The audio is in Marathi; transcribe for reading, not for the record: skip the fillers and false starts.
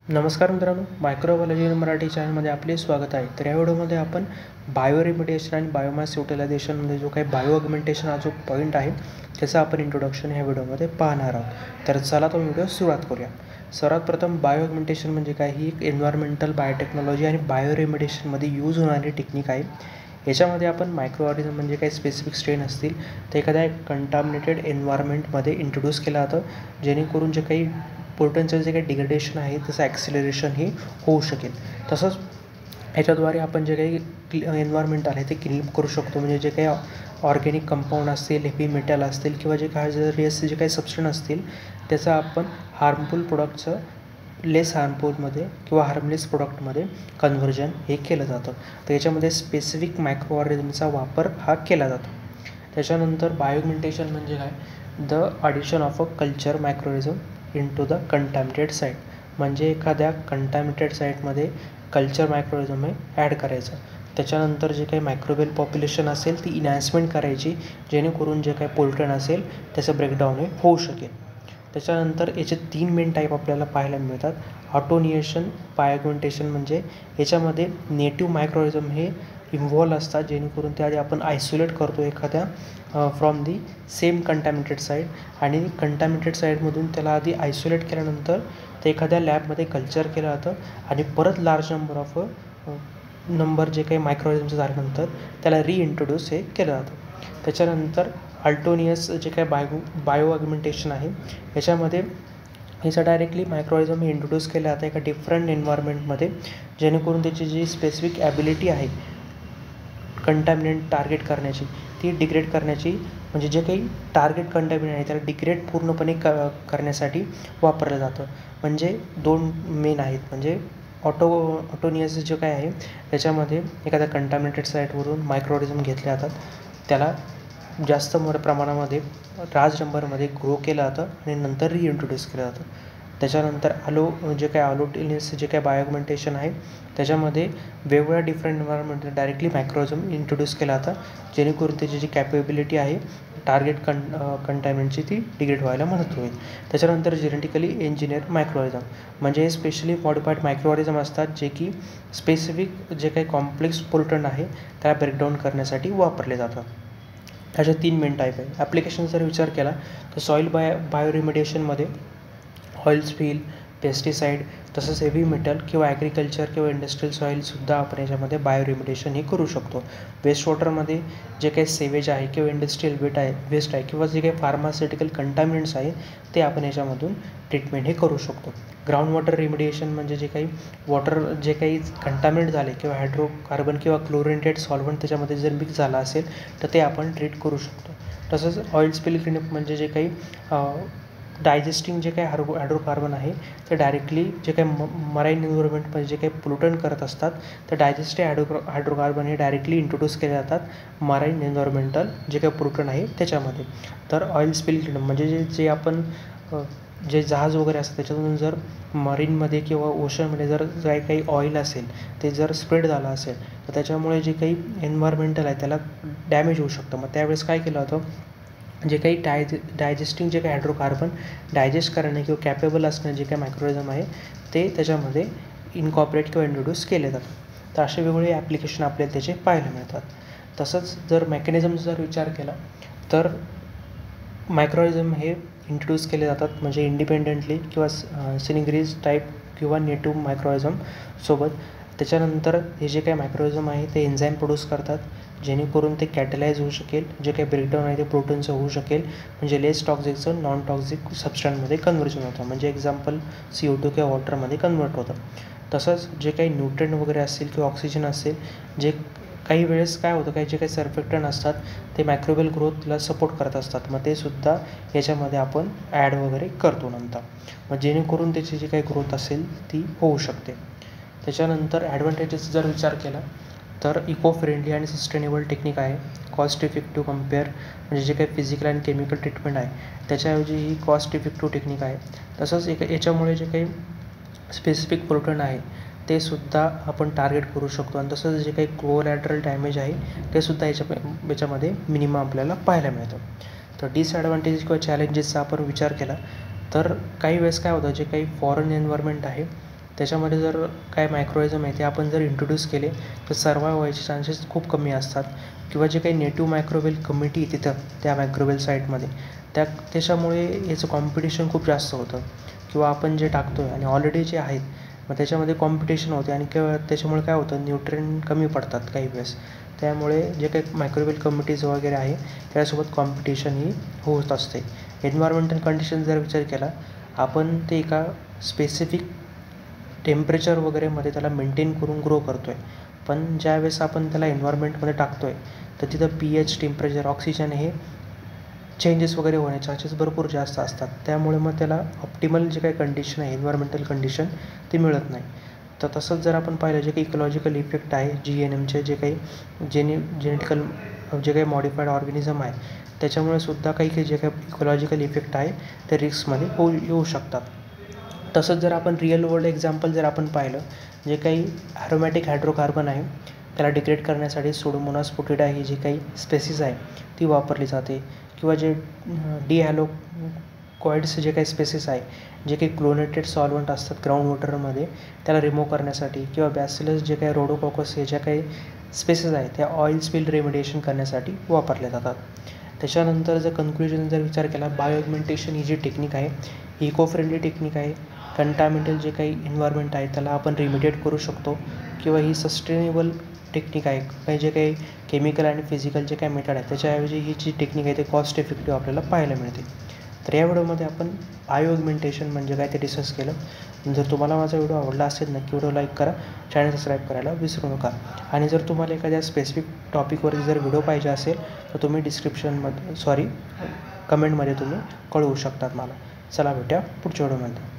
नमस्कार मित्रांनो, मायक्रोबायोलॉजी मराठी चॅनलमध्ये आपले स्वागत आहे. तर या व्हिडिओमध्ये आपण बायो रेमिडिएशन आणि बायोमास युटिलायझेशनमध्ये जो काही बायो ऑगमेंटेशन हा जो पॉईंट आहे त्याचं आपण इंट्रोडक्शन ह्या व्हिडिओमध्ये पाहणार आहोत. तर चला तो व्हिडिओ सुरुवात करूया. सर्वात प्रथम बायो ऑगमेंटेशन म्हणजे काय, ही एक एन्व्हायरमेंटल बायोटेक्नॉलॉजी आणि बायो रेमिडिएशनमध्ये यूज होणारी टेक्निक आहे. याच्यामध्ये आपण मायक्रो ऑर्गॅनिझम म्हणजे काही स्पेसिफिक स्ट्रेन असतील ते एखाद्या कंटामिनेटेड एन्व्हायरमेंटमध्ये इंट्रोड्यूस केला जातं, जेणेकरून जे काही पोल्ट्यांचं जे काही डिग्रेडेशन आहे त्याचं ॲक्सिलरेशन ही होऊ शकेल. तसंच ह्याच्याद्वारे आपण जे काही एन्व्हायरमेंट आहे ते क्लीन करू शकतो. म्हणजे जे काही ऑर्गॅनिक कंपाऊंड असतील, हेवी मेटल असतील किंवा जे काही हॅझार्डस जे काही सबस्टन्स असतील त्याचं आपण हार्मफुल प्रोडक्टचं लेस हार्मफुलमध्ये किंवा हार्मलेस प्रोडक्टमध्ये कन्व्हर्जन हे केलं जातं. तर याच्यामध्ये स्पेसिफिक मायक्रो ऑर्गॅनिझमचा वापर हा केला जातो. त्याच्यानंतर बायोऑगमेंटेशन म्हणजे काय, the addition of a culture microorganism into the contaminated site. म्हणजे एखाद्या कंटॅमिनेटेड साईटमध्ये कल्चर मायक्रोऑर्गॅनिझम हे ॲड करायचं. त्याच्यानंतर जे काही मायक्रोबियल पॉप्युलेशन असेल ती इनहॅन्समेंट करायची, जेणेकरून जे काही पोल्ट्रन असेल त्याचं ब्रेकडाऊन हे होऊ शकेल. त्याच्यानंतर याचे 3 मेन टाईप आपल्याला पाहायला मिळतात. ऑटोनिएशन बायोऑगमेंटेशन म्हणजे याच्यामध्ये नेटिव्ह मायक्रोऑर्गॅनिझम हे इन्व्हॉल्व असतात, जेणेकरून ते आधी आपण आयसोलेट करतो एखाद्या from the same contaminated site, आणि कंटॅमिनेटेड साईटमधून त्याला आधी आयसोलेट केल्यानंतर ते एखाद्या लॅबमध्ये कल्चर केलं जातं आणि परत लार्ज नंबर जे काही मायक्रोऑर्गॅनिझमचं झाल्यानंतर त्याला रिइंट्रोड्यूस हे केलं जातं. त्याच्यानंतर अल्टोनियस जे काही बायो ऑगमेंटेशन आहे याच्यामध्ये याचा डायरेक्टली मायक्रोऑर्गॅनिझम हे इंट्रोड्यूस केलं जातं एका डिफरंट एन्व्हायरमेंटमध्ये, जेणेकरून त्याची जी स्पेसिफिक ॲबिलिटी आहे कंटॅमिनेंट टार्गेट करण्याची ती डिग्रेड करण्याची, म्हणजे जे काही टार्गेट कंटॅमिनेंट आहे त्याला डिग्रेड पूर्णपणे करण्यासाठी वापरलं जातं. म्हणजे 2 मेन आहेत. म्हणजे ऑटोनियस जे काय आहे त्याच्यामध्ये एखाद्या कंटॅमिनेटेड साईटवरून मायक्रोऑर्गॅनिझम घेतले जातात, त्याला जास्त प्रमाणामध्ये लार्ज नंबरमध्ये ग्रो केलं जातं आणि नंतर रिइंट्रोड्यूस केलं जातं. त्याच्यानंतर जे काही अलोटिनियस जे काही बायोऑगमेंटेशन आहे त्याच्यामध्ये वेगवेगळ्या डिफरंट एन्व्हायरमेंटला डायरेक्टली मायक्रोऑर्गॅनिझम इंट्रोड्यूस केला जातं, जेणेकरून त्याची जी कॅपेबिलिटी आहे टार्गेट कंटॅमिनेंटची ती डिग्रेड व्हायला मदत होईल. त्याच्यानंतर जेनेटिकली इंजिनियर मायक्रोऑर्गॅनिझम म्हणजे हे स्पेशली मॉडिफाईड मायक्रोऑर्गॅनिझम असतात, जे की स्पेसिफिक जे काही कॉम्प्लेक्स पोल्ट्रन आहे त्याला ब्रेकडाऊन करण्यासाठी वापरले जातात. अशा 3 मेन टाईप आहे. ॲप्लिकेशन जर विचार केला तर सॉईल बायो रेमिडिएशनमध्ये ऑइल स्पिल, पेस्टिसाईड, तसंच हेवी मेटल किंवा ॲग्रिकल्चर किंवा इंडस्ट्रियल सॉईलसुद्धा आपण याच्यामध्ये बायो रेमिडिएशन हे करू शकतो. वेस्ट वॉटरमध्ये जे काही सेवेज आहे किंवा इंडस्ट्रियल वेस्ट आहे किंवा जे काही फार्मास्युटिकल कंटॅमिनंट्स आहे ते आपण याच्यामधून ट्रीटमेंट हे करू शकतो. ग्राउंड वॉटर रेमिडिएशन म्हणजे जे काही वॉटर जे काही कंटॅमिनेट झाले किंवा हायड्रोकार्बन किंवा क्लोरिनेटेड सॉल्व्हंट त्याच्यामध्ये जर मिक्स झाला असेल तर ते आपण ट्रीट करू शकतो. तसंच ऑइल स्पिल क्लीनअप म्हणजे जे काही डायजेस्टिंग जे काही हायड्रोकार्बन आहे ते डायरेक्टली जे काही मराईन एन्व्हायरमेंटमध्ये जे काही पोल्युटन करत असतात तर डायजेस्टिव्ह हायड्रोकार्बन हे डायरेक्टली इंट्रोड्यूस केले जातात मराईन एन्व्हायरमेंटल जे काही पोल्युटन आहे त्याच्यामध्ये. तर ऑइल स्पिल क्लीनअप म्हणजे जे आपण जे जहाज वगैरे असतं त्याच्यातून जर मरीनमध्ये किंवा ओशनमध्ये जर काही ऑइल असेल ते जर स्प्रेड झालं असेल तर त्याच्यामुळे जे काही एन्व्हायरमेंटल आहे त्याला डॅमेज होऊ शकतं. मग त्यावेळेस काय केलं होतं, जे काही डायजेस्टिंग जे काही हायड्रोकार्बन डायजेस्ट करणे किंवा कॅपेबल असणं जे काही मायक्रोऑर्गॅनिझम आहे ते त्याच्यामध्ये इनकॉर्पोरेट किंवा इंट्रोड्यूस केले जातात. तर असे वेगवेगळे ॲप्लिकेशन आपल्याला त्याचे पाहायला मिळतात. तसंच जर मेकॅनिझमचा जर विचार केला तर मायक्रोऑर्गॅनिझम हे इंट्रोड्यूस केले जातात म्हणजे इंडिपेंडेंटली किंवा सिनिग्रीज टाईप किंवा नेटिव्ह मायक्रोऑर्गॅनिझम सोबत. त्याच्यानंतर हे जे काही मायक्रोऑर्गॅनिझम आहे ते एन्झाईम प्रोड्यूस करतात, जेणेकरून ते कॅटलाइज होऊ शकेल, जे काही ब्रेकडाऊन आहे ते प्रोटीनचं होऊ शकेल, म्हणजे लेस टॉक्झिकचं नॉन टॉक्झिक सबस्टन्समध्ये कन्व्हर्जन होतं. म्हणजे एक्झाम्पल CO2 किंवा वॉटरमध्ये कन्वर्ट होतं. तसंच जे काही न्यूट्रंट वगैरे असतील किंवा ऑक्सिजन असेल, जे काही वेळेस काय होतं, काही जे काही सर्फेक्टंट असतात ते मायक्रोबियल ग्रोथला सपोर्ट करत असतात, मग ते सुद्धा याच्यामध्ये आपण ॲड वगैरे करतो नंतर, मग जेणेकरून त्याची जी काही ग्रोथ असेल ती होऊ शकते. त्याच्यानंतर ॲडव्हान्टेजेस जर विचार केला तर इको फ्रेंडली आणि सस्टेनेबल टेक्निक आहे. कॉस्ट इफेक्टिव्ह कम्पेअर म्हणजे जे काही फिजिकल आणि केमिकल ट्रीटमेंट आहे त्याच्याऐवजी ही कॉस्ट इफेक्टिव्ह टेक्निक आहे. तसंच याच्यामुळे जे काही स्पेसिफिक प्रोटीन आहे ते सुद्धा आपण टार्गेट करू शकतो, आणि तसंच जे काही कोलॅटरल डॅमेज आहे ते सुद्धा याच्यामध्ये मिनिमम आपल्याला पाहायला मिळतं. तर डिसॲडव्हान्टेजेस किंवा चॅलेंजेसचा आपण विचार केला तर काही वेळेस काय होतं, जे काही फॉरेन एन्व्हायरमेंट आहे त्याच्यामध्ये जर काय मायक्रोऑर्गॅनिझम आहे ते आपण जर इंट्रोड्यूस केले तर सर्वाइव्ह व्हायचे चान्सेस खूप कमी असतात, किंवा जे काही नेटिव्ह मायक्रोवेल कम्युनिटी तिथं त्या मायक्रोवेल साईटमध्ये त्याच्यामुळे याचं कॉम्पिटिशन खूप जास्त होतं, किंवा आपण जे टाकतो आहे आणि ऑलरेडी जे आहेत मग त्याच्यामध्ये कॉम्पिटिशन होते आणि किंवा त्याच्यामुळे काय होतं न्यूट्रिएंट कमी पडतात काही वेळेस. त्यामुळे जे काही मायक्रोवेल कम्युनिटीज वगैरे आहे त्यासोबत कॉम्पिटिशन ही होत असते. एन्व्हायरमेंटल कंडिशन जर विचार केला आपण ते एका स्पेसिफिक टेम्परेचर वगैरेमध्ये त्याला मेंटेन करून ग्रो करतो आहे, पण ज्यावेळेस आपण त्याला एन्व्हायरमेंटमध्ये टाकतो आहे तर तिथं pH टेम्परेचर ऑक्सिजन हे चेंजेस वगैरे होण्याचे चान्सेस भरपूर जास्त असतात. त्यामुळे मग त्याला ऑप्टिमल जे काही कंडिशन आहे एन्व्हायरमेंटल कंडिशन ती मिळत नाही. तर तसंच जर आपण पाहिलं जे काही इकॉलॉजिकल इफेक्ट आहे GNMचे जे काही जेनेटिकल जे काही मॉडिफाईड ऑर्गॅनिझम आहे त्याच्यामुळे सुद्धा काही जे काही इकॉलॉजिकल इफेक्ट आहे ते रिस्कमध्ये येऊ शकतात. तसंच जर आपण रिअल वर्ल्ड एक्झाम्पल जर आपण पाहिलं जे काही ॲरोमॅटिक हायड्रोकार्बन आहे त्याला डिग्रेड करण्यासाठी सुडोमोनास स्पोटिडा ही जी काही स्पेसिस आहे ती वापरली जाते, किंवा जे डिहॅलोकॉइड्स जे काही स्पेसिस आहे जे काही क्लोनेटेड सॉल्वंट असतात ग्राउंड वॉटरमध्ये त्याला रिमूव्ह करण्यासाठी, किंवा बॅसिलस जे काही रोडोकॉकस हे ज्या काही स्पेसिस आहे त्या ऑइल स्पिल रेमिडिएशन करण्यासाठी वापरले जातात. त्याच्यानंतर जर कन्क्लुजन जर विचार केला बायोऑग्मेंटेशन ही जी टेक्निक आहे इको फ्रेंडली टेक्निक आहे. कंटॅमिनेटेड जे काही एन्व्हायरमेंट आहे त्याला आपण रिमिडिएट करू शकतो, किंवा ही सस्टेनेबल टेक्निक आहे. काही जे काही केमिकल आणि फिजिकल जे काही मेथड आहे त्याच्याऐवजी ही जी टेक्निक आहे ते कॉस्ट इफेक्टिव्ह आपल्याला पाहायला मिळते. तर या व्हिडिओमध्ये आपण बायोऑग्मेंटेशन म्हणजे काय ते डिस्कस केलं. जर तुम्हाला माझा व्हिडिओ आवडला असेल नक्की व्हिडिओ लाईक करा, चॅनल सबस्क्राईब करायला विसरू नका. आणि जर तुम्हाला एखाद्या स्पेसिफिक टॉपिकवरती जर व्हिडिओ पाहिजे असेल तर तुम्ही कमेंटमध्ये तुम्ही कळवू शकतात मला. चला भेटूया पुढच्या व्हिडिओमध्ये.